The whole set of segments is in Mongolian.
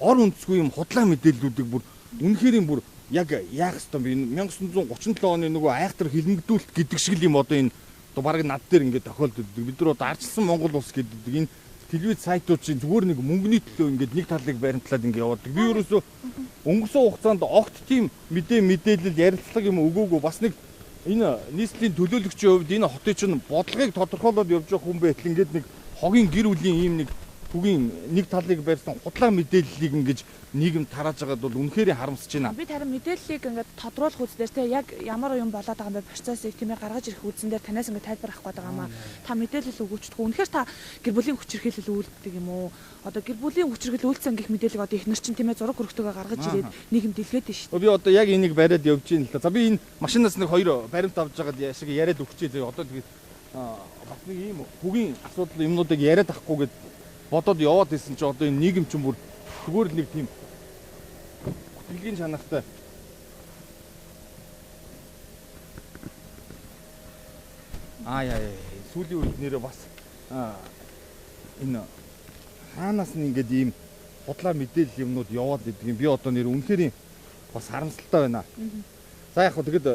хор үндэсгүй юм худлаа мэдээллүүдийг бүр үнэхээр юм бүр яг яах ёстой би 1937 оны нөгөө айхтар хилмигдүүлэлт гэдэг шиг л юм одоо энэ одоо бараг над дээр ингээд тохиолддог. Бид нар одоо арчилсан Монгол улс гэдэг энэ телевиз сайтууд чинь зүгээр нэг мөнгөний төлөө ингээд нэг талыг баримтлаад ингээд явуулдаг. Би ерөөсөө өнгөрсөн хугацаанд огт тийм мэдээлэл ярилцлага юм өгөөгүй бас нэг энэ нийслэлийн төлөөлөгчийн хувьд энэ хотын чинь бодлогыг тодорхойлоод явж байгаа хүн байтал ингээд нэг хогийн гэр бүлийн ийм нэг түүгийн нэг талыг барьсан худлаа мэдээллийг ингэж нийгэм тарааж байгаад бол үнэхээр харамсаж байна. Бид харин мэдээллийг ингээд тодруулах үзээр те яг ямар юм болоод байгаа юм бэ процессыг тиймээ гаргаж ирэх үзэн дээр танаас ингээд тайлбар авах гэдэг юм аа. Та мэдээлэл өгөөчдөг. Үнэхээр та гэр бүлийн хүчирхийлэл үйлддэг юм уу? Одоо гэр бүлийн хүчирхийлэл үйлдсэн гэх мэдээллийг одоо их нар чинь тиймээ зураг хөргөтөөгөө гаргаж ирээд нийгэм дэлгээд шүү дээ. Би одоо яг энийг бариад явж байна л да. За би энэ машинаас нэг хоёр баримт авч байгаад яшиг яриад өгчээ. Одоо тэгээд бас нэг ийм хөгийн асуудал юмнуудыг яриад авахгүй гэд бодоод яваад исэн чи одоо энэ нийгэм чинь бүр зүгээр л нэг тийм бүтлгийн чанартай сүүлийн үед нэрээ бас энэ хаанаас нь ингээд ийм худлаа мэдээлэл юмнууд яваад идэг юм. Би одоо нэр үнэхээр бас харамсалтай байна. За яг хөө тэгэд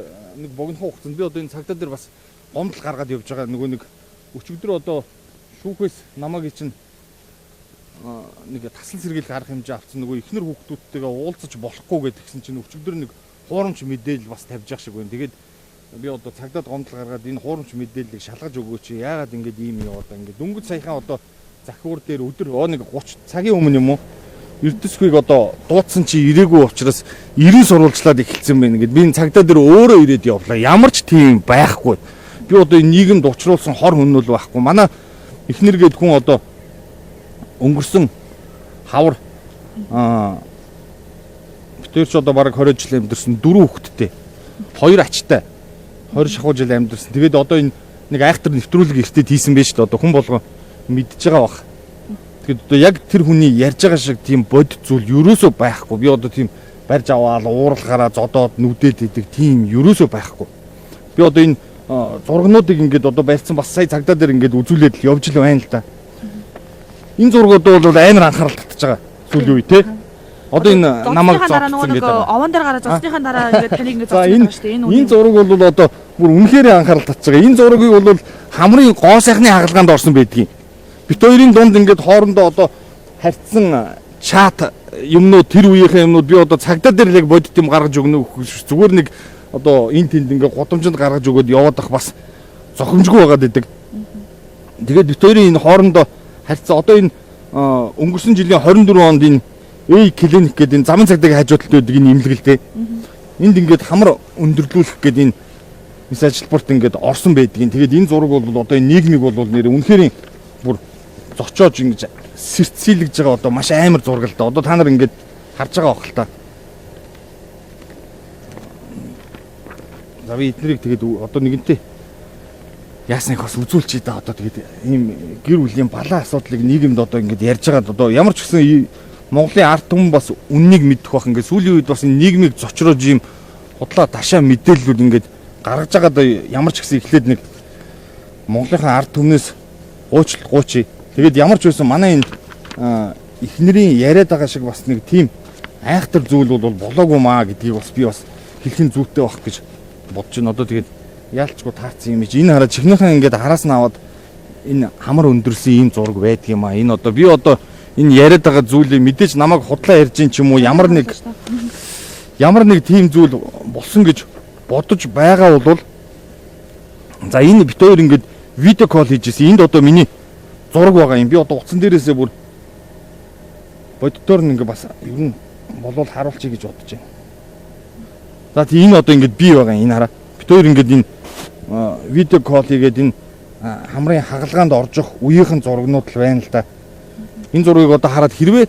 нэг богинохон хугацаанд би одоо энэ цагдаа дээр бас гомдол гаргаад явж байгаа нөгөө нэг өчигдөр одоо шүүхээс намайг чинь нэг таслан сэргийлэх арга хэмжээ авсан нөгөө ихнэр хүүхдүүдтэйгээ уулзаж болохгүй гэдгсэн чинь өчигдөр нэг хуурамч мэдээлэл бас тавьж явах шиг байна. Тэгээд би одоо цагдаад гомдол гаргаад энэ хуурамч мэдээллийг шалгаж өгөөч. Яагаад ингэж ийм яваад ингээд дөнгөж саяхан одоо захиур дээр өдөр нэг 30 цагийн өмнө юм уу Эрдэсхүйг одоо дуудсан чи ирээгүй учраас 90 сурвалжлаад эхэлсэн байна гэд би энэ цагдаа дээр өөрөө ирээд явлаа. Ямар ч тийм байхгүй. Би одоо энэ нийгэмд учруулсан хор хөнөөл байхгүй. Манай ихнэр гээд хүн одоо өнгөрсөн хавар битэр ч одоо бараг 20 жил амьдэрсэн 4 хүүхэдтэй 2 ачтай 20 шахуу жил амьдэрсэн. Тэгээд одоо энэ нэг айхтар нэвтрүүлэг ихтэй хийсэн байж л одоо хүн болгоо мэдж байгаа бах. Тэгээд одоо яг тэр хүний ярьж байгаа шиг тийм бодит зүйл ерөөсөө байхгүй. Би одоо тийм барьж аваад ууралгаараа зодоод нүдээд идэг тийм ерөөсөө байхгүй. Би одоо энэ зургнуудыг ингээд одоо барьсан бас сая цагдаа дээр ингээд үзүүлээд л явж л байна л да. Энэ зургууд бол амар анхаарал татж байгаа сүүлийн үе тий. Одоо энэ намайг зогссон гэдэг. Овон дээр гараад зогсныхаа дараа ингээд таныг ингээд зогссон байгаа шүү дээ. Энэ зураг бол одоо бүр үнэхээр анхаарал татж байгаа. Энэ зургийг бол хамрын гоо сайхны хагалгаанд орсон байдгийг. Бит хоёрын дунд ингээд хоорондоо одоо харьцсан чат юмнууд тэр үеийнхээ юмнууд би одоо цагдаа дээр яг бодит юм гаргаж өгнө зүгээр нэг одоо энэ тэнд ингээд гудамжинд гаргаж өгөөд яваад ах бас зохимжгүй байгаад идэг. Тэгээд бит хоёрын энэ хоорондоо харьцаа одоо энэ өнгөрсөн жилийн 24 онд энэ клиник гэдэг энэ замын цагдаагийн хажуу талд байдаг энэ имлэгэлтэй. Энд ингээд хамар өндөрлүүлэх гэдэг энэ мис ажилбарт ингээд орсон байдгийг. Тэгээд энэ зураг бол одоо энэ нийгмиг бол нэр үнэхээр бүр зочоож ингэж сэрцэлж байгаа одоо маш амар зураг л да. Одоо та нар ингээд харж байгаа бах л та. За би эднэрийг тэгээд одоо нэгэнтээ яасныг бас үзүүлчихье да. Одоо тэгээд ийм гэр бүлийн балаа асуудлыг нийгэмд одоо ингэж ярьж байгаад одоо ямар ч гэсэн Монголын ард түмэн бас үннийг мэдэх бах ингээд сүүлийн үед бас энэ нийгмийг зочроож ийм худлаа ташаа мэдээллүүд ингээд гаргаж байгаад ямар ч гэсэн эхлээд нэг Монголынхаа ард түмнээс уучлалгүйч. Тэгээд ямар ч байсан манай энэ эхнэрийн яриад байгаа шиг бас нэг тийм айхтар зүйл бол болоогүй маа гэдгийг бас би бас хэлхэн зүйтэй байх гэж бодож байна. Одоо тэгээд яалчгүй таарсан юм чи энэ хараа чихнийхэн ингээд хараас нь аваад энэ хамар өндөрсөн ийм зураг байдаг юм аа. Энэ одоо би одоо энэ яриад байгаа зүйлийг мэдээж намайг худлаа ярьж ин ч юм уу ямар нэг тийм зүйл болсон гэж бодож байгаа бол за энэ бит хоёр ингээд видео кол хийжсэн. Энд одоо миний зураг байгаа юм. Би одоо утсан дээрээсээ бүр боддоор нь ингээд бас ер нь болов харуулчих гэж бодож байна. За тийм энэ одоо ингээд би байгаа энэ хараа. Бит хоёр ингээд энэ видео кол хийгээд энэ хамрын хагалгаанд оржих үеийнхэн зурагнууд л байна л да. Энэ зургийг одоо хараад хэрвээ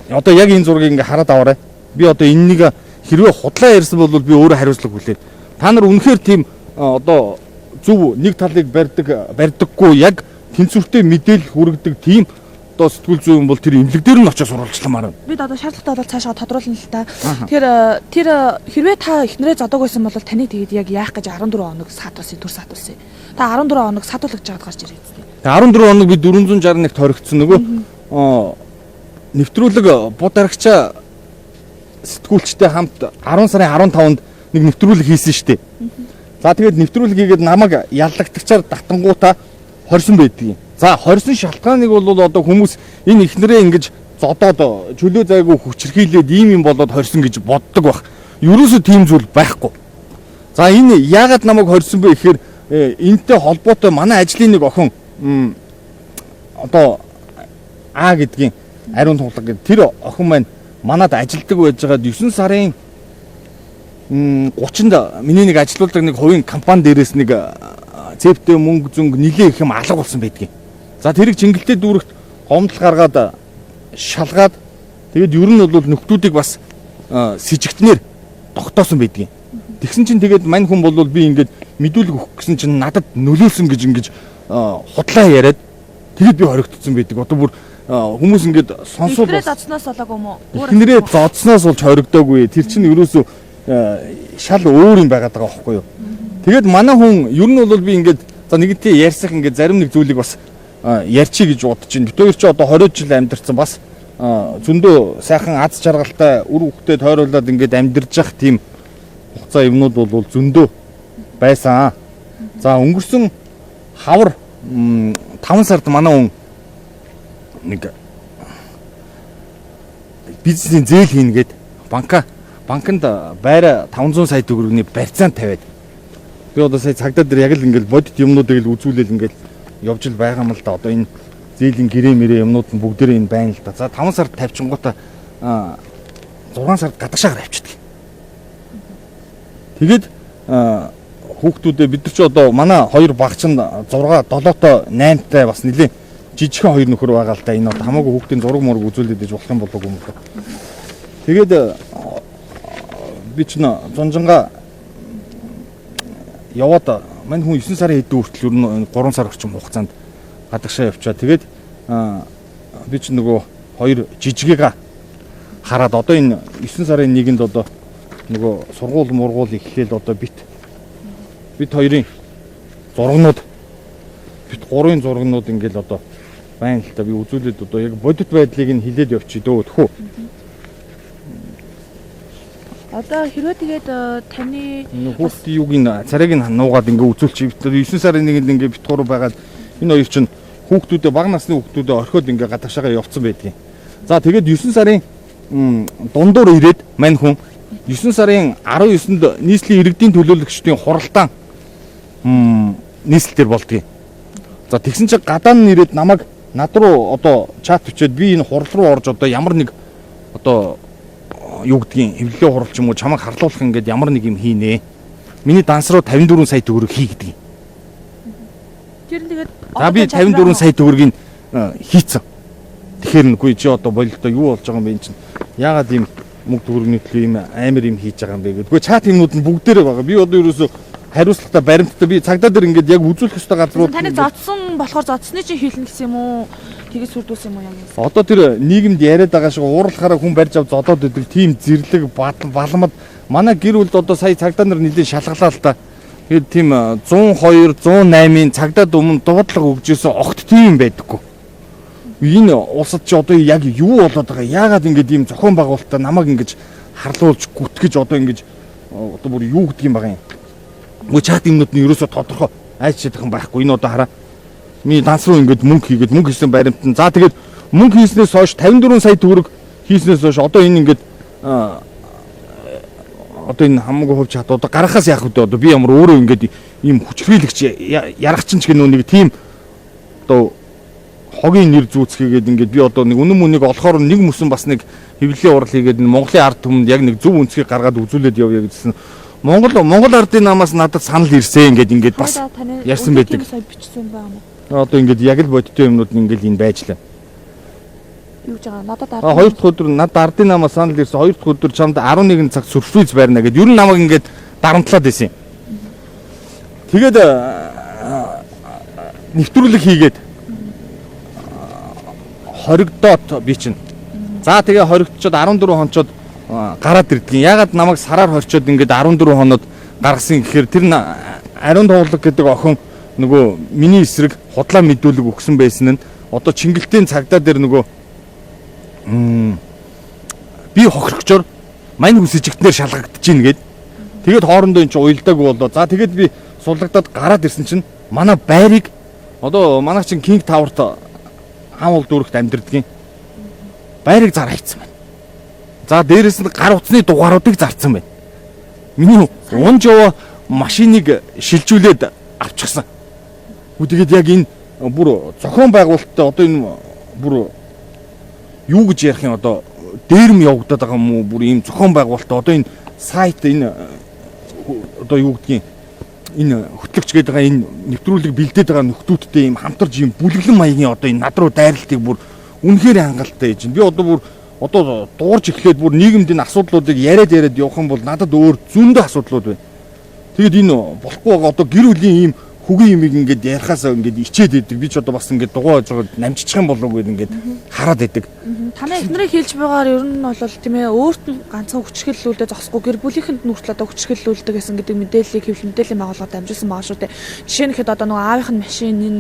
одоо яг энэ зургийг ингээ хараад аваарай. Би одоо энэнийг хэрвээ худлаа ярьсан бол би өөрөө хариуцлага хүлээн. Та нар үнэхээр тийм одоо зөв нэг талыг барьдаггүй яг тэнцвэртэй мэдээлэл хүргэдэг тийм одоо сэтгүүл зүйн бол тэр имлэг дээр нь очиж сурвалжламаар байна. Бид одоо шаардлагатай бол цаашаа тодруулна л та. Тэгэхээр тэр хэрвээ та эхнэрээ зодог байсан бол таныг тэгээд яг яах гэж 14 хоног саатуулсан төр саатуулсан. Та 14 хоног саатуулагч жаад гарч ирээд. 14 хоног би 461 торигдсон нөгөө нэвтрүүлэг бод арагчаа сэтгүүлчтэй хамт 10 сарын 15-нд нэг нэвтрүүлэг хийсэн шүү дээ. За тэгээд нэвтрүүлэг хийгээд намайг яллагтагчаар татангуудаа хорсон байдгийг. За хорсон шалтгааныг бол одоо хүмүүс энэ ихнэрээ ингэж зодоод чөлөө зайгүй хүчрхийлээд ийм юм болоод хорсон гэж боддог байх. Ерөөсөө тийм зүйл байхгүй. За энэ яагаад намайг хорсон бэ гэхээр энэтэй холбоотой манай ажлын нэг охин одоо А гэдгийн ариун тулга гэдэг тэр охин маань манад ажилдаг байж байгаад 9 сарын 30-нд миний нэг ажилуулдаг нэг хувийн компани дээрээс нэг цэвтэй мөнгө зүнг нилээ их юм алга болсон байдгийг. За тэрийг чингэлтэй дүүрэгт гомдол гаргаад шалгаад тэгээд ер нь бол нөхдүүдийг бас сэжигтнэр тогтоосон байдгийг. Тэгсэн чинь тэгээд мань хүн бол би ингээд мэдүүлэг өгөх гэсэн чинь надад нөлөөлсөн гэж ингэж худлаа яриад тэгээд би хоригдсон байдаг. Одоо бүр хүмүүс ингээд сонсвол ихнэрээ зодсноос болоогүй юм уу? Ихнэрээ зодсноос болж хоригдоогүй. Тэр чинь ерөөсөө шал өөр юм байгаад байгаа байхгүй юу? Тэгээд манай хүн ер нь бол би ингээд за нэгэнтээ ярьсах ингээд зарим нэг зүйлийг бас ярьчих гэж бодож байна. Бид хоёр ч одоо 20 жил амьдарсан бас зөндөө сайхан аз жаргалтай үр хөвгтөд тойруулаад ингээд амьдарж явах тийм хугацаа юмнууд бол зөндөө байсан. За өнгөрсөн хавар 5 сард манай хүн нэг бизнесийн зээл хийнгээд банкнд байраа 500 сая төгрөгийн барьцаанд тавиад би одоо сая цагдаа дээр яг л ингээл бодит юмнуудыг л үзүүлэл ингээл явж л байгаа юм л да. Одоо энэ зээлийн гэрээ мэрээ юмнууд нь бүгдээрээ энэ байна л да. За 5 сард тавьчингуудаа 6 сард гадагшаагаар авчдаг. Тэгээд хүүхдүүдээ бид нар ч одоо манай хоёр багч нь 6, 7-тоо 8-тай бас нэлээ жижигхэн хоёр нөхөр байгаа л да. Энэ одоо хамаагүй хүүхдийн зураг мураг үзүүлээд иж болох юм болов уу юм бэ? Тэгээд би ч зунжанга яваад мань хүн 9 сарын хэдэн хүртэл ер нь 3 сар орчим хугацаанд гадагшаа явчаа. Тэгээд би ч нөгөө хоёр жижигээг хараад одоо энэ 9 сарын 1-нд одоо нөгөө сургууль мургуул эхлээл одоо бит хоёрын зургнууд бит 3-ын зургнууд ингээл одоо байна л та би үзүүлээд одоо яг бодит байдлыг нь хилээд явчих дөө тхүү. Одоо хэрвээ тэгээд таны хүүхдийн юугийн царайг нь нуугаад ингээ үзүүлчих. 9 сарын 1-нд ингээ бит 3 байгаад энэ хоёр чинь хүүхдүүдээ бага насны хүүхдүүдээ орхиод ингээ гадагшаагаа явцсан байдгийг. За тэгээд 9 сарын дундуур ирээд мань хүн 9 сарын 19-нд нийслэлийн иргэдийн төлөөлөгчдийн хуралдаан нийслэлтэр болдгийг. За тэгсэн чинь гадаа нь ирээд намайг над руу одоо чат өчөөд би энэ хурал руу орж одоо ямар нэг одоо юу гэдгийг хэвлэлээ хурал ч юм уу чамайг харлуулах ингээд ямар нэг юм хийнэ. Миний данс руу 54 сая төгрөг хий гэдэг. Тэр нь тэгээд за би 54 сая төгрөгийг хийцэн. Тэгэхээр нүгүй чи одоо болилтоо юу болж байгаа юм бэ энэ чинь яагаад ийм мөнгө төгрөгийн төлөө ийм амар юм хийж байгаа юм бэ гэдэггүй чат юмнууд нь бүгдээрээ байгаа. Би одоо ерөөсөө хариуцлагатай баримттай би цагдаа дээр ингээд яг үзүүлэх ёстой газрууд таныг зодсон болохоор зодсны чинь хийлнэ гэсэн юм уу? Тэгээд сүрдүүлсэн юм уу яг юм? Одоо тэр нийгэмд яриад байгаа шиг уурлахаараа хүн барьж авч зодоод идэг тийм зэрлэг балмад манай гэр бүлд одоо сая цагдаа нар нэлээд шалгалаа л та. Тэгээд тийм 102 108-ын цагдаад өмнө дуудлага өгж исэн огт тийм байдаггүй. Энэ улсад ч одоо яг юу болоод байгаа яагаад ингэж ийм зохион байгуулалтаа намайг ингэж харлуулж гүтгэж одоо ингэж одоо бүр юу гэдэг юм байгаа юм. Мөн чат юмнууд нь ерөөсө тодорхой айчдагхан байхгүй. Энэ одоо хараа. Миний данс руу ингэж мөнгө хийгээд мөнгө хийсэн баримт нь. За тэгээд мөнгө хийснээс хойш 54 сая төгрөг хийснээс хойш одоо энэ ингэж одоо энэ хамаагүй хувь чат одоо гарахаас яах вэ? Одоо би ямар өөрөө ингэж ийм хүчрхийлэгч ярахчин ч гэнэ нэг тийм одоо хогийн нэр зүүцхийгээд ингээд би одоо нэг үнэн мөнийг олохоор нэг мөсөн бас нэг хэвлэлийн урал хийгээд Монголын ард түмэнд яг нэг зөв үнцгийг гаргаад үзүүлээд явъя гэсэн. Монгол ардын намаас надад санал ирсэн ингээд бас ярьсан байдаг. Одоо ингээд яг л бодиттой юмнууд нь ингээд энэ байжлаа. Юу гэж байгаа надад хоёр дахь өдөр надад ардын намаас санал ирсэн. Хоёр дахь өдөр чамд 11 цаг сюрприз байрна гэд ер нь намайг ингээд дарамтлаад байсан. Тэгээд нэвтрүүлэг хийгээд хоригдоод би чинь. За тэгээ хоригдчоод 14 хонцод гараад ирдгийн. Ягаад намайг сараар хорчоод ингээд 14 хоноод гаргасан гэхээр тэр ариун туулга гэдэг охин нөгөө миний эсрэг худлаа мэдүүлэг өгсөн байсан нь одоо Чингэлтийн цагдаа дээр нөгөө би хохирогчоор мань хүс ижигтнэр шалгагдаж гин гээд тэгээд хоорондоо эн чинь уялдаг болоо. За тэгээд би суллагдаад гараад ирсэн чинь манай байрыг одоо манай чин King Tower-т хаамул дүүрэгт амьдэрдгийн байрыг зар хайцсан байна. За дээрэс нь гар утасны дугааруудыг зарцсан байна. Миний унжоо машиныг шилжүүлээд авчихсан. Тэгээд яг энэ бүр зохион байгуулалттай одоо энэ бүр юу гэж ярих юм одоо дээрэм явагдаад байгаа юм уу? Бүр ийм зохион байгуулалттай одоо энэ сайт энэ одоо юу гэдгийг энэ хөтлөгч гэдэг байгаа энэ нэвтрүүлэг бэлдээд байгаа нөхдүүдтэй ийм хамтарч ийм бүлэглэн маягийн одоо энэ над руу дайралтыг бүр үнэхээр хангалттай хийж байна. Би одоо бүр одоо дуурж эхлээд бүр нийгэмд энэ асуудлуудыг яриад явах юм бол надад өөр зөндөө асуудлууд байна. Тэгэд энэ болохгүй байгаа одоо гэр бүлийн ийм хүгийн юмыг ингээд ярихаасаа ингээд ичээд идэг. Би ч одоо бас ингээд дугуй жоод намжчих юм болов уу гэдэг ингээд хараад идэг. Танай эхнэрийг хэлж байгаагаар ер нь бол тийм ээ өөрт нь ганцхан хүчрхэллүүлдэ зогсохгүй гэр бүлийнхэнд нүртэл одоо хүчрхэллүүлдэг гэсэн гэдэг мэдээллийг хэвлэл мэдээллийн байгууллагад амжилсан байгаа шүү дээ. Жишээ нь хэд одоо нөгөө аавынх нь машиныг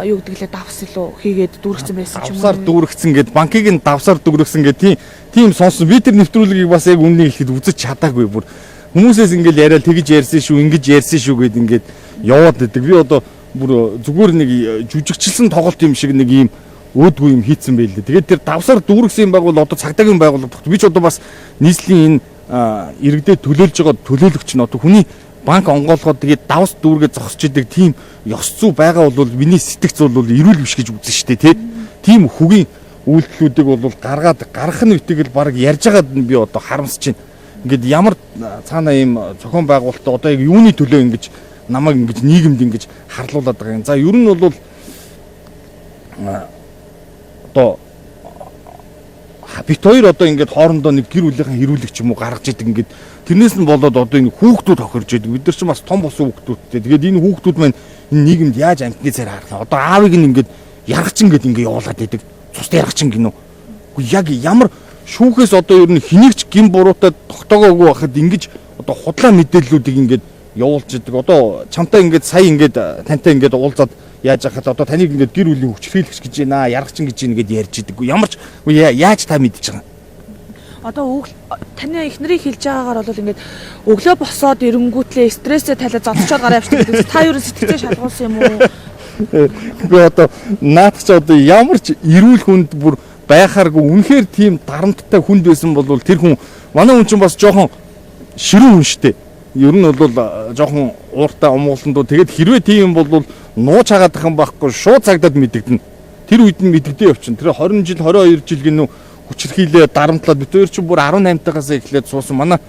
юу гэдэг лээ давс илүү хийгээд дүүргсэн байсан ч юм уу. Давсаар дүүргсэн гэд банкыг нь давсаар дүүргсэн гэд тийм сонсон. Би тэр нэвтрүүлгийг бас яг үннийг хэлэхэд үзэж чадаагүй бүр. Хүмүүсээс ингээд яриад тэгж ярьсан шүү, ингэж ярьсан шүү гэд ингээд яваад идэг. Би одоо бүр зүгээр нэг жүжигчлсэн тоглолт юм шиг нэг ийм өөдгүй юм хийцэн байлээ. Тэгээд тэр давсаар дүүргсэн юм байгуул одоо цагдаагийн байгууллага тогт. Би ч одоо бас нийслэлийн энэ иргэдэд төлөөлж байгаа төлөөлөгч нь одоо хүний банк онгоолгоод тэгээд давс дүүргээ зогсож идэг тийм ёс зүй байгаа бол миний сэтгц бол эрүүл биш гэж үзэн штэ тий. Тийм хөгийн үйлдэлүүдийг бол гаргах нь үтгэл баг ярьж байгаад би одоо харамсаж байна. Ингээд ямар цаана ийм зохион байгуулалт одоо яг юуны төлөө ингэж намайг ингэж нийгэмд ингэж харлуулад байгаа юм. За ер нь бол одоо бит хоёр одоо ингээд хоорондоо нэг гэр бүлийнхэн хэрүүлэг ч юм уу гаргаж идэг ингээд тэрнээс нь болоод одоо ингэ хүүхдүүд хохирж идэг. Бид нар ч бас том болсон хүүхдүүдтэй. Тэгээд энэ хүүхдүүд маань энэ нийгэмд яаж амтны цаар харах юм. Одоо аавыг нь ингээд яргачин гэд ингэ явуулаад идэг. Цус яргачин гинөө. Яг ямар шүүхээс одоо ер нь хэнийгч гин буруутай тогтоогоогүй байхад ингэж одоо худлаа мэдээллүүдийг ингээд явуулж идэг. Одоо чамтай ингээд сая ингээд тантай ингээд уулзаад яаж яхад одоо таныг ингээд гэр бүлийн хүчрхийлэгч гэж байна, яргачин гэж байна гэдээ ярьж идэг. Ямар ч яаж та мэдчихэж байгаа. Одоо таны эхнэрийг хэлж байгаагаар бол ингээд өглөө босоод эренгүүтлээ стрессээ талаад зодчоод гараа явчихдаг. Та юу сэтгэлээ шалгуулсан юм уу? Гэхдээ одоо наад чи одоо ямар ч эрүүл хүнд бүр байхааргүй үнэхээр тийм дарамттай хүнд байсан бол тэр хүн манай хүн чинь бас жоохон ширүүн хүн штэ. Ер нь бол жоохон ууртай умуулсандуу тэгээд хэрвээ тийм юм бол нууж хагаадах юм байхгүй шууд цагдаад мэдэгдэнэ. Тэр үед нь мэдэгдээ явчихна. Тэр 20 жил 22 жил гинүү хүчрхийлээ дарамтлаад бид хоёр чинь бүр 18 тагаас эхлээд суусан. Манай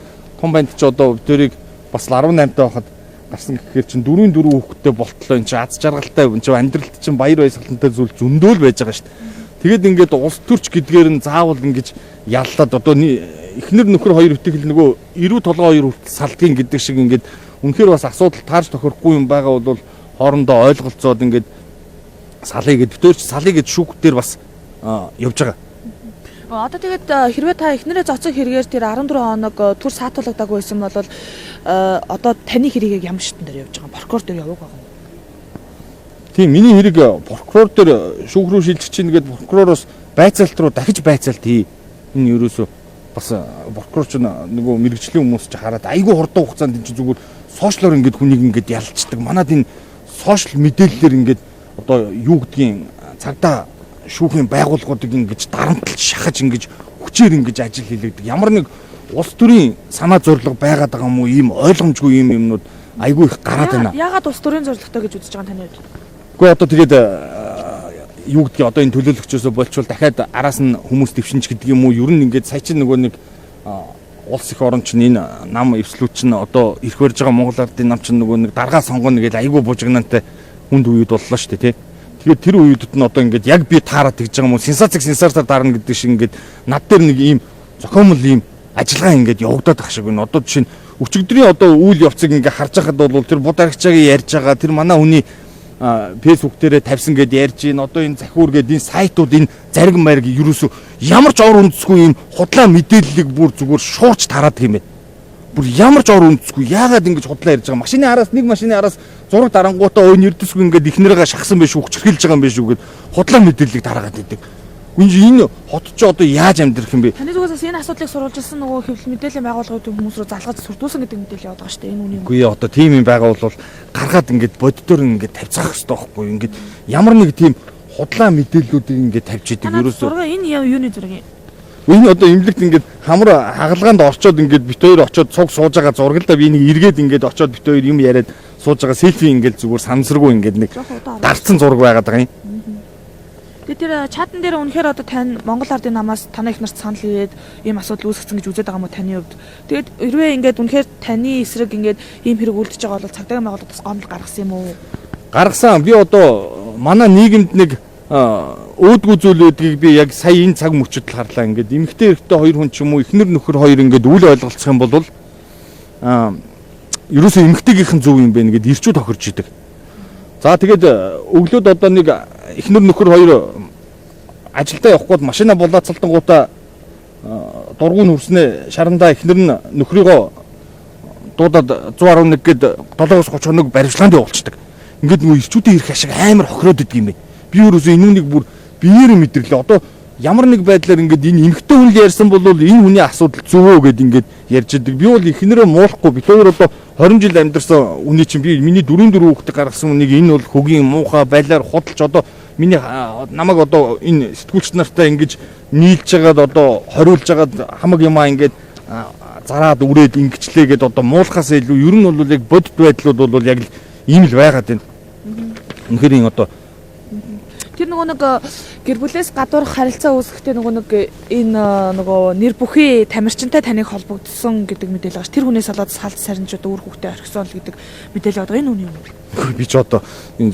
том банд ч одоо бид хоёрыг бас 18 таа байхад гарсан гэхээр чинь 4 хүүхэдтэй болтлоо энэ чинь аз жаргалтай энэ чинь амьдралд чинь баяр баясгалантай зүйл зөндөөл байж байгаа шүү дээ. Тэгээд ингээд улс төрч гэдгээр нь заавал ингэж яллаад одоо эхнэр нөхөр хоёр итгэл нөгөө эрүү толгой хоёр хүртэл салдгийн гэдэг шиг ингээд үнэхээр бас асуудал таарч тохирохгүй юм байгаа бол хоорондоо ойлголцоод ингээд салъя гэд битүүрч салъя гэд шүүхтээр бас явж байгаа. Одоо тэгээд хэрвээ та эхнэрээ зоцсон хэрэгээр тэр 14 хоног түр саатуулагдаагүй байсан бол одоо таны хэрийг ямар шатн дээр явж байгаа прокурор дээр яваг байгаа юм. Тийм миний хэрэг прокурор дээр шүүх рүү шилжиж чинь гээд прокуророос байцаалт руу дахиж байцаалт хий. Энэ ерөөсөө бас прокурор ч нөгөө мэрэгжлийн хүмүүс ч хараад айгүй хурдан хугацаанд энэ чинь зүгээр сошиалор ингээд хүнийг ингээд ялцдаг. Манад энэ сошиал мэдээллээр ингээд одоо юу гэдгийг цагдаа шүүхийн байгууллагуудыг ингэж дарамтлж шахаж ингэж хүчээр ингэж ажил хийлэгдэг. Ямар нэг улс төрийн санаа зорилго байгаад байгаа юм уу? Ийм ойлгомжгүй юм юмнууд айгүй их гараад байна. Яагаад улс төрийн зорилготой гэж үзэж байгаа таны хувьд? Гэхдээ одоо тэгээд юу гэдгийг одоо энэ төлөөлөгчөөсөө болчвол дахиад араас нь хүмүүс дэвшинч гэдэг юм уу? Ер нь ингээд сая чинь нөгөө нэг улс их орон чинь энэ нам эвслүүд чинь одоо ирэх барьж байгаа Монгол ардын нам чинь нөгөө нэг даргаа сонгоно гэж айгүй бужигнантай хүнд үед боллоо шүү дээ тий. Тэгээд тэр үеүдэд нь одоо ингээд яг би таараад тэгж байгаа юм уу? Сенсацаар дарна гэдэг шиг ингээд над дээр нэг ийм зохиомл ийм ажиллагаа ингээд явагдаад байх шиг байна. Одоо жишээ нь өчигдрийн одоо үйл явцыг ингээд харж байхад бол тэр бод аригчаагийн ярьж байгаа тэр манай хүний фэйсбુક дээрээ тавьсан гэд ярьж гин одоо энэ захиур гэд энэ сайтууд энэ зариг мариг ерөөсөө ямар ч ор үндэсгүй юм худлаа мэдээллийг бүр зүгээр шуурч тараадаг юм байна. Бүр ямар ч ор үндэсгүй яагаад ингэж худлаа ярьж байгаа машины араас нэг машины араас зураг дарангуудаа өө нэрдэсгүй ингээд ихнэрээ шахсан байх шүү хүчрхийлж байгаа юм байх шүү гэд худлаа мэдээллийг тараагаад идэг. Энэ хот ч одоо яаж амьдрах юм бэ? Таны зүгээс бас энэ асуудлыг сурвалжилсан нөгөө хэвлэл мэдээллийн байгууллагуудын хүмүүс рүү залгаж сурдуулсан гэдэг мэдээлэл яваад байгаа шүү дээ. Энэ үний. Үгүй одоо тийм юм байгуулвал гаргаад ингээд боддоор ингээд тавьцаах хэрэгтэй байхгүй юу? Ингээд ямар нэг тийм худлаа мэдээллүүдийг ингээд тавьж идэг ерөөсөө. Зураг энэ юуны зураг юм? Энэ одоо имлэгт ингээд хамар хагалгаанд орчоод ингээд бит хоёр очоод цуг сууж байгаа зураг л да би нэг эргээд ингээд очоод бит хоёр юм яриад сууж байгаа селфи ингээд зүгээр санамсаргүй ингээд нэг дарцсан зураг байгаад байгаа юм. Тэгээд тэр чатан дээр үнэхээр одоо тань Монгол Ардын намаас танай их нарт санал ирээд ийм асуудал үүсгэсэн гэж үзээд байгаа юм уу таны хувьд? Тэгээд хэрвээ ингээд үнэхээр таны эсрэг ингээд ийм хэрэг үлдэж байгаа бол цагдаагийн байгууллагаас гомдол гаргасан юм уу? Гаргасан. Би одоо манай нийгэмд нэг өөдгөө зүйл үүдгийг би яг сая энэ цаг мөчөд л харлаа. Ингээд эмэгтэй эрэгтэй хоёр хүн ч юм уу эхнэр нөхөр хоёр ингээд үл ойлголцох юм бол ерөөсөө эмэгтэйгийнхэн зөв юм бэ нэгэд ирчүү тохирж идэг. За тэгээд өглөөд одоо нэг эхнэр нөхөр хоёр ажилдаа явах гээд машина булаацалтангуудаа дургуун хүрснээ шарандаа эхнэр нь нөхрийгөө дуудаад 111 гээд 7-30 хоног баримтлаганд явуулчихдаг. Ингээд нөгөө ирчүүдийн ирэх ашиг амар хохироод идэг юм бэ. Би өөрөөсөө энэ нэг бүр биеэр мэдэрлээ. Одоо ямар нэг байдлаар ингээд энэ эмэгтэй хүн л ярьсан бол энэ хүний асуудал зөвөө гэд ингээд ярьж идэг. Би бол эхнэрээ муулахгүй. Би өөр одоо 20 жил амьдарсан үний чинь би миний 4 хүүхдээ гаргасан үнийг энэ бол хөгийн муухай байлаар худалч одоо миний намайг одоо энэ сэтгүүлч нартай ингэж нийлж байгаад одоо хориулж байгаад хамаг юмаа ингээд зараад үрээд ингэчлээгээд одоо муулахаас илүү ер нь бол яг бодит байдлууд бол яг ийм л байгаад байна. Үнэхээр энэ одоо тэр нөгөө нэг гэр бүлээс гадуур харилцаа үүсгэхдээ нөгөө нэг энэ нөгөө нэр бүхий тамирчинтай таныг холбогдсон гэдэг мэдээлэл байгаа ш. Тэр хүнээс болоод салд сарнж одоо үр хүүхдээ орхисон л гэдэг мэдээлэл байгаа. Энэ үний юм уу? Би ч одоо энэ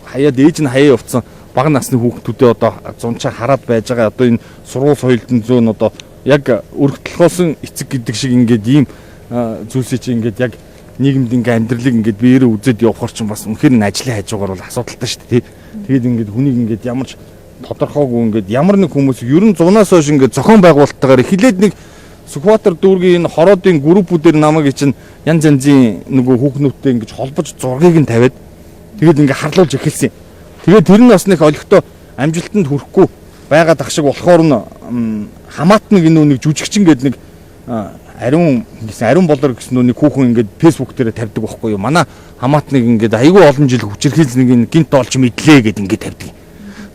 хаяад ээж нь хаяа явцсан бага насны хүүхдүүдээ одоо зунчаа хараад байж байгаа. Одоо энэ сургууль соёлтын зөөн одоо яг өргөтлөхөөсөн эцэг гэдэг шиг ингээд ийм зүйлсээ чи ингээд яг нийгэмд ингээд амьдралыг ингээд биеэрээ үзээд явахар чинь бас үнэхээр энэ ажлын хажуугаар бол асуудалтай шүү дээ. Тэгээд ингээд хүнийг ингээд ямар ч тодорхойгүй ингээд ямар нэг хүмүүс ер нь 100-аас хойш ингээд зохион байгуулалттайгаар эхлээд нэг Сүхбаатар дүүргийн энэ хороодын группүүдээр намайг чинь янз янзын нөгөө хүүхнүүдтэй ингэж холбож зургийг нь тавиад тэгээд ингээд харлуулж эхэлсэн. Тэгээд тэр нь бас нэг олигтой амжилтанд хүрэхгүй байгаад ах шиг болохоор нь хамаатны энэ нэг жүжигчин гэдэг нэг ариун болор гэсэн нэг хүүхэн ингээд фэйсбુક дээр тавьдаг байхгүй юу. Манай хамаатныг ингээд айгүй олон жил хүчирхийлж нэг гинт олж мэдлээ гэд ингээд тавьдаг.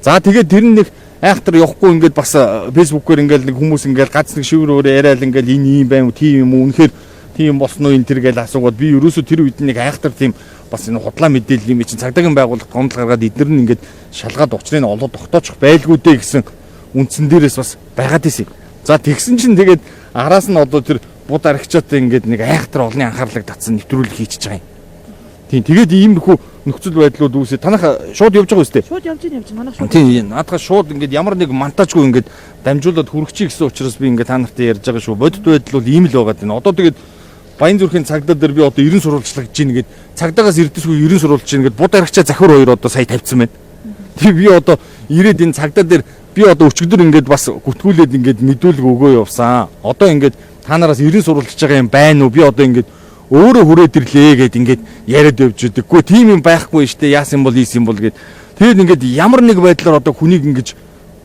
За тэгээд тэр нь нэг айхтар явахгүй ингээд бас фэйсбүүкээр ингээд нэг хүмүүс ингээд гац нэг шивэр өөрөө яриад ингээд энэ юм байна уу тийм юм уу үнэхээр тийм болсон уу энэ тэр гэж асуугаад би ерөөсөө тэр үед нэг айхтар тийм бас энэ худлаа мэдээлэл юм чинь цагдаагийн байгууллага гомдол гаргаад эдгээр нь ингээд шалгаад учрыг олоод тогтоочих байлгүй дээ гэсэн үндсэн дээрээс бас байгаад исэн. За тэгсэн чинь тэгээд араас нь одоо тэр буд аригчаатай ингээд нэг айхтар олны анхаарлыг татсан нэвтрүүлэг хийчихэж байгаа юм. Тийм тэгээд иймэрхүү нөхцөл байдлууд үүсээ танах шууд явж байгаа үстэй. Шууд явж манайх шууд. Тийм наадхаа шууд ингээд ямар нэг монтажгүй ингээд дамжуулаад хүрчихье гэсэн учраас би ингээд та нартай ярьж байгаа шүү. Бодит байдал бол ийм л байгаа дээ. Одоо тэгээд Баян зүрхийн цагдаа дээр би одоо 90 сурвалжлагж гин гээд цагдаагаас ирдэсгүй 90 сурвалж гин гээд буд аригчаа захир хоёр одоо сая тавьсан байна. Тэг би одоо ирээд энэ цагдаа дээр би одоо өчигдөр ингээд бас гүтгүүлээд ингээд мэдүүлэг өгөө явсан. Одоо ингээд та нараас 90 сурвалжж байгаа юм байна уу? Би одоо ингээд өөрөө хүрээд ирлээ гэд ингээд яриад явж идэггүй. Тийм юм байхгүй штэ. Яасан бол ийс юм бол гээд. Тэгээд ингээд ямар нэг байдлаар одоо хүнийг ингээд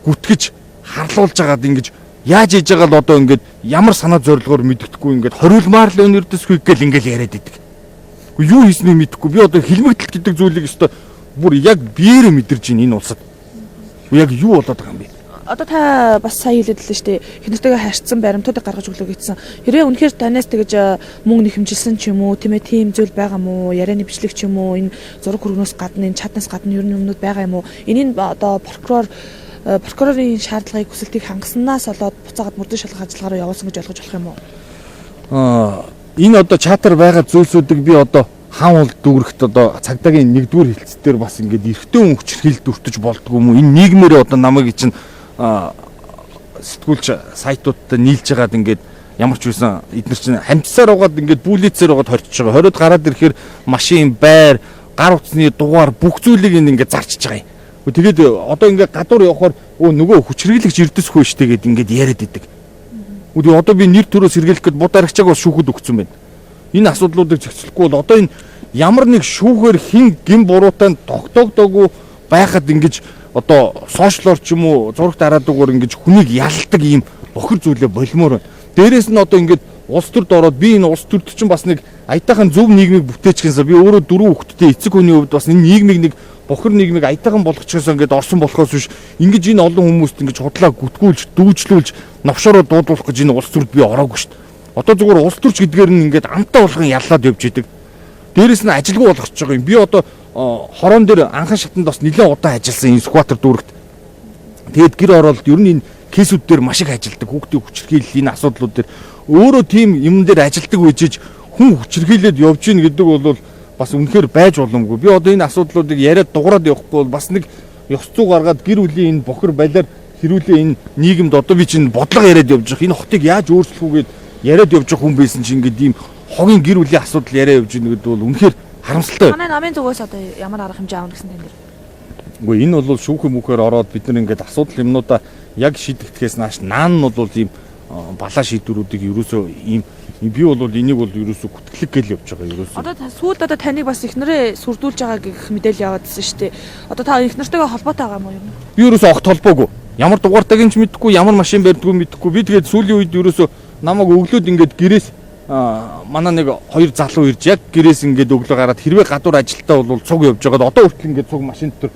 гүтгэж харлуулж агаад ингээд яаж хийж байгаа л одоо ингээд ямар санаа зорилгоор мэддэхгүй ингээд хориулмаар л өнөрдөсгүй гэл ингээд яриад идэг. Уу юу хийснийг мэдэхгүй. Би одоо хилмигдэл гэдэг зүйлийг өстой бүр яг биеэрээ мэдэрж ийн энэ улсад. Яг юу болоод байгаа юм бэ? Одоо та бас сая хэлэдлээ шүү дээ. Хинэртэйгээ харьцсан баримтуудыг гаргаж өглөө гэсэн. Хэрвээ үнэхээр танаас тэгэж мөнгө нэхэмжилсэн ч юм уу, тийм ээ тийм зүйл байгаа мó, ярианы бичлэг ч юм уу, энэ зураг хөргнөөс гадна, энэ чатнаас гадна ер нь юмнууд байгаа юм уу? Энийг одоо прокурорын шаардлагыг хүсэлтийг хангаснаас болоод буцаагаад мөрдөн шалгах ажиллагаараа явуулсан гэж ойлгож болох юм уу? Энэ одоо чатар байгаа зүйлсүүдийг би одоо хаан бол дүүрэгт одоо цагдаагийн нэгдүгээр хэлцээр бас ингээд эрэгтэй хүн хүчрхийлэлд өртөж болдгоо юм уу? Энэ нийгмээрээ одоо намайг чинь сэтгүүлч сайтуудтай нийлж байгаад ингээд ямар ч байсан эдгээр чинь хамтсаар угаад ингээд бүлээцээр угаад хорчиж байгаа. Хориод гараад ирэхээр машин, байр, гар утасны дугаар бүх зүйлийг ингээд зарчиж байгаа юм. Тэгээд одоо ингээд гадуур явахаар нөгөө хүчрхийлэгч ирдэсгүй штэ гэд ингээд яриад идэг. Үгүй одоо би нэр төрөө сэргийлэх гээд бод аригчааг бас шүүхэд өгсөн байна. Энэ асуудлуудыг зохицохгүй бол одоо энэ ямар нэг шүүхээр хин гин буруутай тогтоогдоогүй байхад ингэж одоо сошиалор ч юм уу зурагт хараадаг ингэж хүнийг ялдаг ийм бохир зүйлээ болмоор байна. Дээрээс нь одоо ингэж улс төрд ороод би энэ улс төрд чинь бас нэг аятайхан зөв нийгмийг бүтээчихсэнсээ би өөрөө 4 хүүхэдтэй эцэг хүний хувьд бас энэ нийгмийг нэг бохир нийгмийг аятайхан болгочихсоо ингээд орсон болохоос биш ингэж энэ олон хүмүүст ингэж худлаа гүтгүүлж дүүжлүүлж навшороо дуудуулах гэж энэ улс төрд би ороогүй шүү дээ. Одоо зүгээр улс төрч гэдгээр нь ингээд амтаа болгон яллаад явж идэг. Дээрээс нь ажилгүй болгочихж байгаа юм. Би одоо хорон дээр анхан шатанд бас нэлээд удаан ажилласан энэ скватер дүүрэгт. Тэгээд гэр оролт ер нь энэ кейсүүд дээр маш их ажилдаг. Хүүхдийн хүчирхийлэл энэ асуудлууд дээр өөрөө тийм юм дээр ажилдаг үежиж хүн хүчирхийлээд явж гин гэдэг бол бас үнэхээр байж боломгүй. Би одоо энэ асуудлуудыг яриад дуграад явахгүй бол бас нэг ёс зүй гаргаад гэр бүлийн энэ бохир балиар хэрүүлээ энэ нийгэмд одоо би чинь бодлого яриад явж байгаа. Энэ хотыг яаж өөрчлөх үгээд яриад явж байгаа хүн байсан чинь ингээд ийм хогийн гэр бүлийн асуудал яриа явж гин гэдэг бол үнэхээр харамсалтай. Манай намын зүгээс одоо ямар арга хэмжээ аавна гэсэн тань дээр. Үгүй энэ бол шүүхэн мөхөөр ороод бид нар ингээд асуудал юмнуудаа яг шийдэгдэхээс нааш наан нь бол ийм балаа шийдвэрүүдийг ерөөсөө ийм би бол энийг бол ерөөсөө гүтгэлэг гэл явж байгаа ерөөсөө. Одоо сүүлд одоо таныг бас ихнэрээ сүрдүүлж байгаа гэх мэдээлэл яваадсэн шүү дээ. Одоо та ихнэртэйгээ холбоотой байгаа юм уу юм? Би ерөөсөө огт холбоогүй. Ямар дугаартайг нь ч мэдэхгүй, ямар машин барьдгүй мэдэхгүй. Би тэгээд сүүлийн үед ерөөсөө намайг өглөөд ингээд гэрээс манай нэг хоёр залуу ирж яг гэрээс ингээд өглөө гараад хэрвээ гадуур ажилтаа бол цуг явж байгаад одоо хүртэл ингээд цуг машин дотор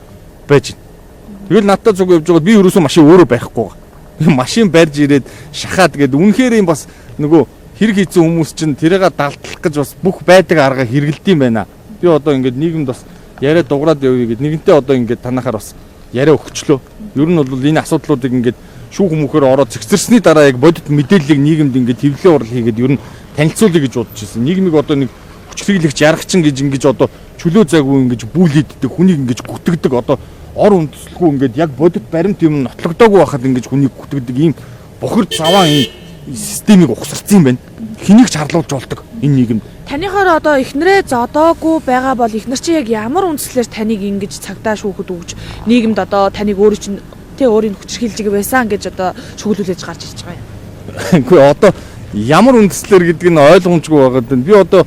байж байна. Тэгэл надтай цуг явж байгаад би ерөөсөө машин өөрөө байхгүй байгаа. Машин барьж ирээд шахаад тэгээд үнэхээр юм бас нөгөө хэрэг хийсэн хүмүүс чинь тэрийгээ далдлах гэж бас бүх байдаг арга хэрэгэлдэм байна. Би одоо ингээд нийгэмд бас яриа дуграад явъя гэд нэгэнтээ одоо ингээд танахаар бас яриа өгчлөө. Ер нь бол энэ асуудлуудыг ингээд шүүх хүмүүхээр ороод зэгцэрсний дараа яг бодит мэдээллийг нийгэмд ингээд хэвлэлээ урал хийгээд ер нь танилцуулъя гэж бодож ирсэн. Нийгмийг одоо нэг хүчрхийлэгч ярахчин гэж ингэж одоо чөлөө зайгүй ингэж бүүлээддэг, хүнийг ингэж гүтгдэг одоо ор үндэслэхгүй ингээд яг бодит баримт юм нотлогдоогүй байхад ингэж хүнийг гүтгдэг ийм бохир заваа ийм системийг ухсарсан юм байна. Хэнийг ч харлуулж болдог энэ нийгэмд. Таныхоор одоо ихнэрээ зодоогүй байгаа бол ихнэр чи яг ямар үндслээр таныг ингэж цагдаа шүүхэд өгч нийгэмд одоо таныг өөрөө чинь өөрийн хүчрхийлж байсан гэж одоо шүглүүлж гарч ирж байгаа юм. Үгүй одоо ямар үндслээр гэдэг нь ойлгомжгүй байгаад байна. Би одоо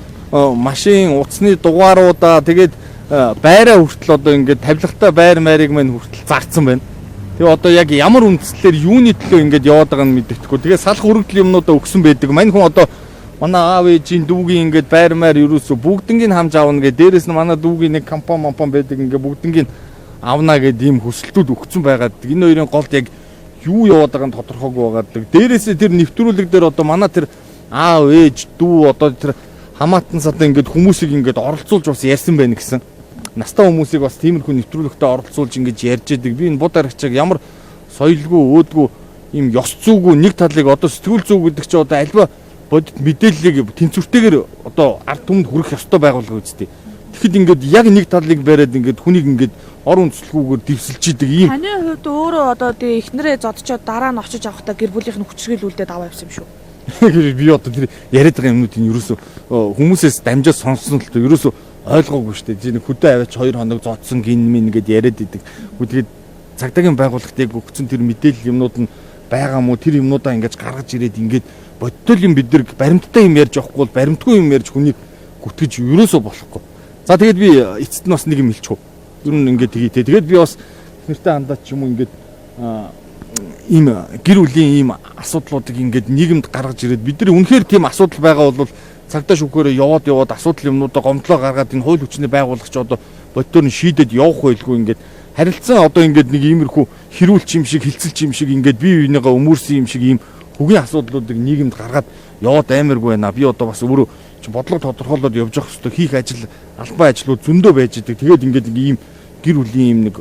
машин утасны дугааруудаа тэгээд байраа хүртэл одоо ингээд тавилгатай байр мэрийг мань хүртэл зарцсан байна. Тэгээ одоо яг ямар үндслээр юуны төлөө ингээд яваад байгааг нь мэддэхгүй. Тэгээ салах хүрэгдэл юмнуудаа өгсөн байдаг. Мань хүн одоо манай аав ээжийн дүүгийн ингээд байр мэр ерөөсө бүгднийг хамж аавна гэ. Дээрээс нь манай дүүгийн нэг компани байдаг ингээд бүгднийг авна гэдэг ийм хүсэлтүүд өгсөн байгаад энэ хоёрын голд яг юу яваад байгаа нь тодорхойгүй байгаад. Дээрээсээ тэр нэвтрүүлэг дээр одоо манай тэр аав ээж дүү одоо тэр хамаатан садан ингээд хүмүүсийг ингээд оролцуулж бас ярьсан байна гэсэн. Настай хүмүүсийг бас тиймэрхүү нэвтрүүлэгтээ оролцуулж ингэж ярьж идэг. Би энэ бод аргачлаг ямар соёлгүй өөдгөө ийм ёс зүйгүй нэг талыг одоо сэтгүүл зүй гэдэг чинь одоо альва бодит мэдээллийг тэнцвэртэйгээр одоо ард түмэнд хүргэх ёстой байгуулга үсттэй. Тэгэхэд ингээд яг нэг талыг бариад ингээд хүнийг ингээд ор үндэслэхгүйгээр дэвсэлж идэг ийм. Таны хувьд өөрөө одоо тэгээ ихнэрээ зодчоод дараа нь очиж авахдаа гэр бүлийнх нь хүчрхийлүүлээд аваа явсан юм шүү. Би одоо тэр яриад байгаа юмнуудыг ерөөсөө хүмүүсээс дамжаад сонссон л тоо ерөөсөө ойлгоогүй шүү дээ. Нэг хөдөө аваач 2 хоног зодсон гин мэн ингээд яриад идэг. Тэгээд цагдаагийн байгууллагт яг өгсөн тэр мэдээлэл юмнууд нь байгаа мó тэр юмнуудаа ингээд гаргаж ирээд ингээд бодтол юм бид нар баримттай юм ярьж авахгүй бол баримтгүй юм ярьж хүнийг гүтгэж ерөөсөө болохгүй. За тэгээд би эцэст нь бас нэг юм хэлчихв. Ер нь ингээд тэгээд би бас нэртэй хандаад ч юм уу ингээд ийм гэр бүлийн ийм асуудлуудыг ингээд нийгэмд гаргаж ирээд бид нар үнэхээр тийм асуудал байгаа бол цагдаа шүүхээрээ яваад асуудал юмнуудаа гомдлоо гаргаад энэ хууль хүчний байгуулагч одоо бодтоор нь шийдэд явах байлгүй ингээд харилцан одоо ингээд нэг иймэрхүү хэрүүлч юм шиг хилцэлч юм шиг ингээд бие биенийгээ өмөрсөн юм шиг ийм хөгийн асуудлуудыг нийгэмд гаргаад яваад аймаргүй байна. Би одоо бас өөрөө бодлого тодорхойлоод явж явах хэрэгтэй хийх ажил албан ажлууд зөндөө байж идэг. Тэгээд ингээд ийм гэр бүлийн ийм нэг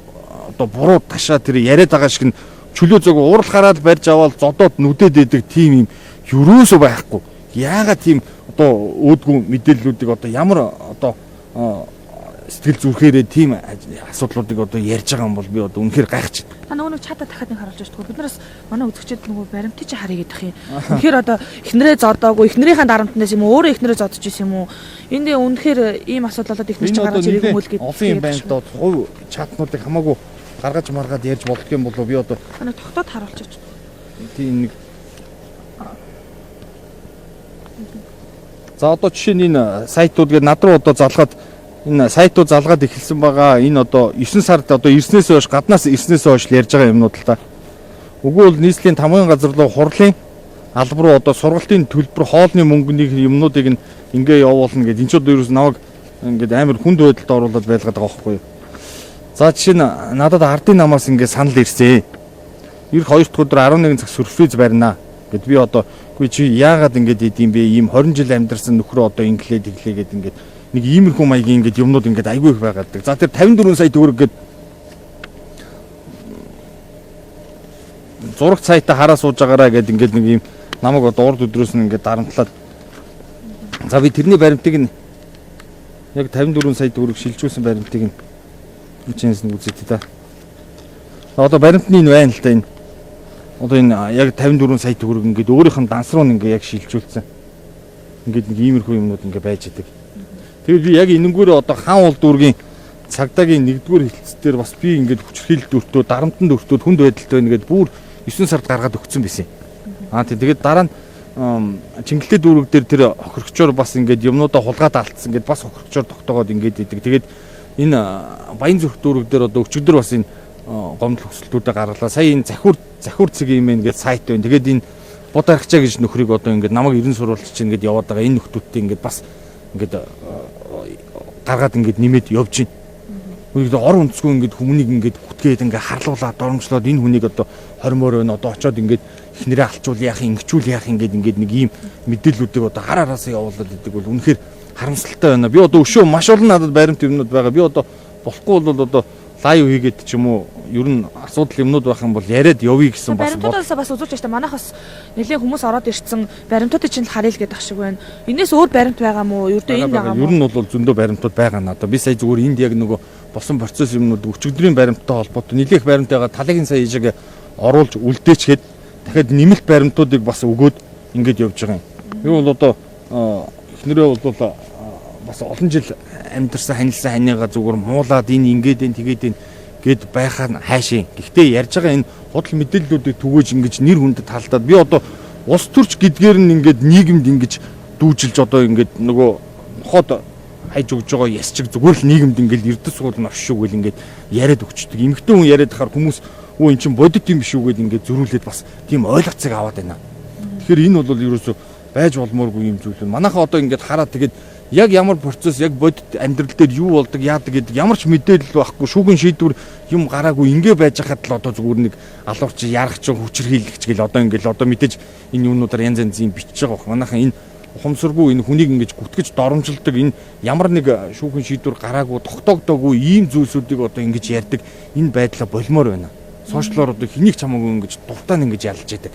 одоо буруу ташаа тэр яриад байгаа шиг нь чөлөө зөг уурал гараад барьж аваад зодоод нүдэд идэг тийм юм юусоо байхгүй. Яагаад тийм одоо өөдгөө мэдээллүүдийг одоо ямар одоо сэтгэл зүрхээрээ тийм асуудлуудыг одоо ярьж байгаа юм бол би одоо үнэхээр гайхаж байна. Та нөгөө чата дахиад нэг харуулж байгаа. Биднээс манай үзэгчид нөгөө баримтыг чи харъя гэдэг юм. Үнэхээр одоо ихнэрээ зодоогүй, ихнэрийнхээ дарамтнаас юм уу, өөрөө ихнэрээ зодож ирсэн юм уу? Энд үнэхээр ийм асуудал болоод ихнэр чи гаргаж ирэх юм уу гэдэг. Олон юм байна доо. Хувь чатнуудыг хамаагүй гаргаж маргаад ярьж болдго юм болов би одоо нэг тогтоод харуулж байгаа. Тийм нэг. За одоо жишээ нь энэ сайтууд гээд над руу одоо залгаад энэ сайтууд залгаад эхэлсэн байгаа. Энэ одоо 9 сард одоо ирснээс хойш гаднаас ирснээс хойш ярьж байгаа юмнууд л та. Үгүй бол нийслэлийн тамгын газар руу хурлын албар руу одоо сургалтын төлбөр хоолны мөнгөний юмнуудыг ингээ явуулна гэдэг. Энд ч одоо ерөөс намайг ингээд амар хүнд байдалд оруулаад байлгаад байгаа байхгүй юу. За жишээ нь надад ардын намаас ингээ санал ирсэн. Ирэх 2 дахь өдөр 11 цаг сюрприз барина гэд би одоо үгүй чи яагаад ингэж идэм бэ? Ийм 20 жил амьдарсан нөхрөө одоо инглээд иглээгээд ингээд нэг иймэрхүү маягийн ингээд юмнууд ингээд айгүй их байгаад. За тэр 54 сая төгрөг гээд зураг цайтаа хараа сууж байгаараа гэд ингээд нэг ийм намайг одоо урд өдрөөс нь ингээд дарамтлаад. За би тэрний баримтыг нь яг 54 сая төгрөг шилжүүлсэн баримтыг нь үчинээс нь үзээд та. Одоо баримтны энэ байна л та энэ. Одоо энэ яг 54 сая төгрөг ингээд өөрийнх нь данс руу ингээд яг шилжүүлсэн. Ингээд нэг иймэрхүү юмнууд ингээд байж идэг. Тэгээд би яг энэнгүүрээ одоо хаан уул дүүргийн цагдаагийн 1-р хэлцээр бас би ингээд хүчрхийлэлт өртөө, дарамтанд өртөөд хүнд байдалтай байна гэдээ бүр 9 сард гаргаад өгсөн байсан. Тэгээд дараа нь Чингэлтэй дүүрэг дээр тэр хохирогчоор бас ингээд юмнуудаа хулгаад алдсан ингээд бас хохирогчоор тогтоогоод ингээд идэг. Тэгээд энэ Баян зүрх дүүрэг дээр одоо өчигдөр бас энэ гомдол хөсөлтүүдэд гарлаа. Сая энэ захиур цэг юм ингээд сайт байна. Тэгээд энэ бод аргачаа гэж нөхрийг одоо ингээд намайг ерэн сурвалж чинь ингээд яваад байгаа. Энэ нөхдүүдтэй ингээд бас ингээд гаргаад ингээд нэмээд явж байна. Үгүй ор өнцгөө ингээд хүмүүнийг ингээд гүтгээд ингээд харлуулаад доромжлоод энэ хүнийг одоо 20 мөр өн одоо очоод ингээд эхнэрээ алчуул яах ингэчүүл яах ингээд нэг ийм мэдээллүүдийг одоо хар араасаа явуулаад идэг бол үнэхээр харамсалтай байна. Би одоо өшөө маш олон надад баримт юмнууд байгаа. Би одоо болохгүй бол одоо лайв хийгээд ч юм уу ер нь асуудал юмнууд байх юм бол яриад явъя гэсэн бас баримтуудаас бас үзүүлж байна. Манайхаас нэлээд хүмүүс ороод ирсэн баримтуудыг чинь харъя л гэдэг ах шиг байна. Энээс өөр баримт байгаа мó? Ердөө энэ байгаа мó? Ер нь бол зөндөө баримтууд байгаа надад. Би сая зүгээр энд яг нөгөө босон процесс юмнууд өчигдрийн баримттай холбоотой нэлээх баримт байгаа. Талагийн сая ижиг оруулж үлдээчгээд дахиад нэмэлт баримтуудыг бас өгөөд ингэж явж байгаа юм. Би бол одоо эхнэрээ бол бас олон жил амьдарсан ханилсан ханиага зүгээр муулаад энэ ингээд энэ тэгээд энэ гэд байхаа хайшийн. Гэхдээ ярьж байгаа энэ худал мэдээллүүдийг түгээж ингэж нэр хүндэд талдаад би одоо улс төрч гэдгээр нь ингээд нийгэмд ингэж дүүжилж одоо ингээд нөгөө хот хайж өгж байгаа яс чиг зүгээр л нийгэмд ингээд эрдэс суул нь оршиг гэл ингээд яриад өгчдөг. Эмэгтэй хүн яриад хахаар хүмүүс өө эн чинь бодит юм биш үү гэд ингээд зөрүүлээд бас тийм ойлгоцыг аваад байна. Тэгэхээр энэ бол ерөөсөө байж болмооргүй юм зүйл байна. Манайхаа одоо ингээд хараад тэгээд яг ямар процесс яг бодит амьдрал дээр юу болдог яадаг гэдэг ямар ч мэдээлэл байхгүй шүүгийн шийдвэр юм гараагүй ингээ байж хахад л одоо зүгээр нэг алуурч ярах ч хүчрхийлэгч гэл одоо ингээл одоо мэдээж энэ юмнуудаар янз янзын бичиж байгаа бох. Манайхаа энэ ухамсаргүй энэ хүнийг ингэж гүтгэж доромжилдаг энэ ямар нэг шүүхийн шийдвэр гараагүй тогтоогдоогүй ийм зүйлсүүдийг одоо ингэж ярьдаг энэ байдлаа болмоор байна. Сошиалор одоо хэнийг ч хамаагүй ингэж дуртаа ингэж ялж яадаг.